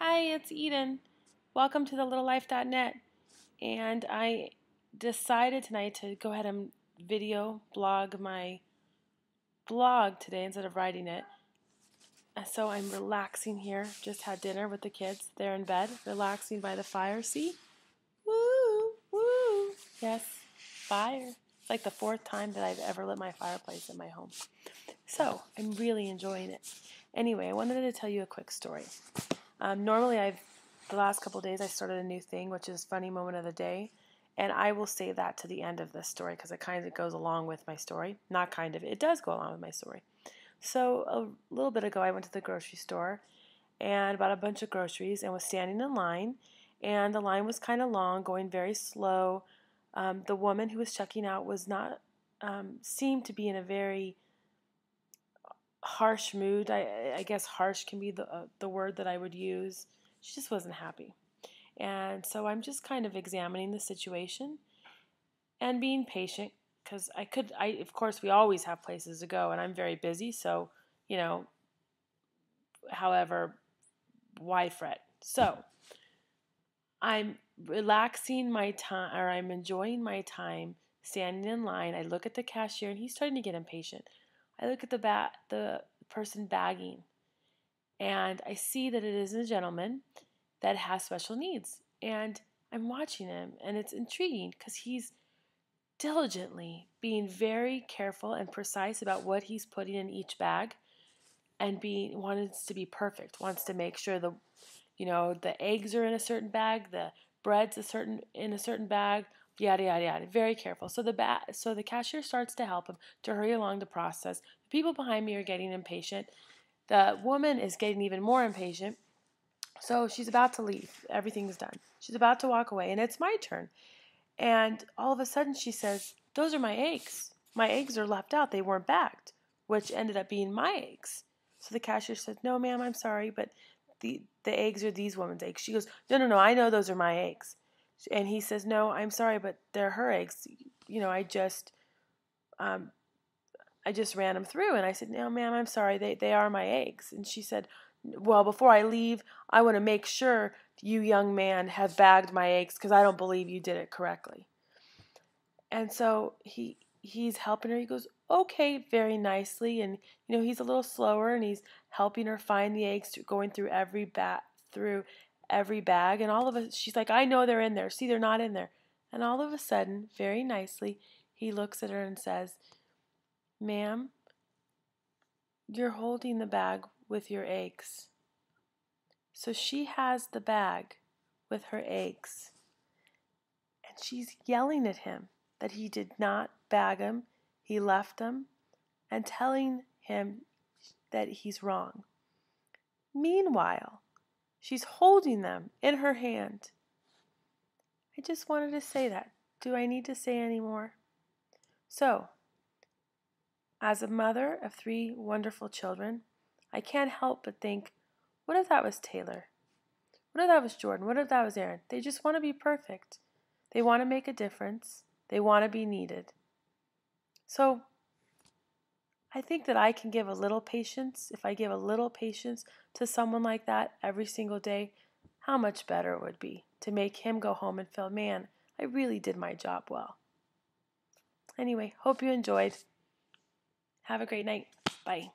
Hi, it's Eden. Welcome to thelittlelife.net. And I decided tonight to go ahead and video blog my blog today instead of writing it. So I'm relaxing here. Just had dinner with the kids. They're in bed, relaxing by the fire. See? Woo! Woo! Yes, fire. It's like the fourth time that I've ever lit my fireplace in my home. So I'm really enjoying it. Anyway, I wanted to tell you a quick story. Normally, the last couple of days I started a new thing, which is funny moment of the day, and I will save that to the end of this story because it kind of goes along with my story. Not kind of, it does go along with my story. So a little bit ago, I went to the grocery store and bought a bunch of groceries and was standing in line, and the line was kind of long, going very slow. The woman who was checking out was not seemed to be in a very harsh mood. I guess harsh can be the word that I would use. She just wasn't happy. And so I'm just kind of examining the situation and being patient because of course, we always have places to go, and I'm very busy. So, however, why fret? So I'm relaxing my time, or I'm enjoying my time standing in line. I look at the cashier, and he's starting to get impatient. I look at the person bagging, and I see that it is a gentleman that has special needs. And I'm watching him, and it's intriguing because he's diligently being very careful and precise about what he's putting in each bag, and wants to be perfect, wants to make sure the eggs are in a certain bag, the bread's in a certain bag, yada yada yada. Very careful. So the cashier starts to help him to hurry along the process. The people behind me are getting impatient. The woman is getting even more impatient. So she's about to leave. Everything's done. She's about to walk away, and it's my turn. And all of a sudden she says, "Those are my eggs. My eggs are left out. They weren't bagged," which ended up being my eggs. So the cashier said, "No, ma'am, I'm sorry, but the eggs are these woman's eggs." She goes, No, I know those are my eggs." And he says, "No, I'm sorry, but they're her eggs. I just ran them through." And I said, "No, ma'am, I'm sorry. They are my eggs." And she said, "Well, before I leave, I want to make sure you, young man, have bagged my eggs because I don't believe you did it correctly." And so he's helping her. He goes, "Okay," very nicely. And, he's a little slower, and he's helping her find the eggs, going through through every bag. And all of us, she's like, "I know they're in there. See, they're not in there." And all of a sudden, very nicely, he looks at her and says, "Ma'am, you're holding the bag with your eggs." So she has the bag with her eggs, and she's yelling at him that he did not bag them, he left them, and telling him that he's wrong. Meanwhile, she's holding them in her hand. I just wanted to say that. Do I need to say any more? So, as a mother of 3 wonderful children, I can't help but think, what if that was Taylor? What if that was Jordan? What if that was Aaron? They just want to be perfect. They want to make a difference. They want to be needed. So I think that I can give a little patience. If I give a little patience to someone like that every single day, how much better it would be to make him go home and feel, man, I really did my job well. Anyway, hope you enjoyed. Have a great night. Bye.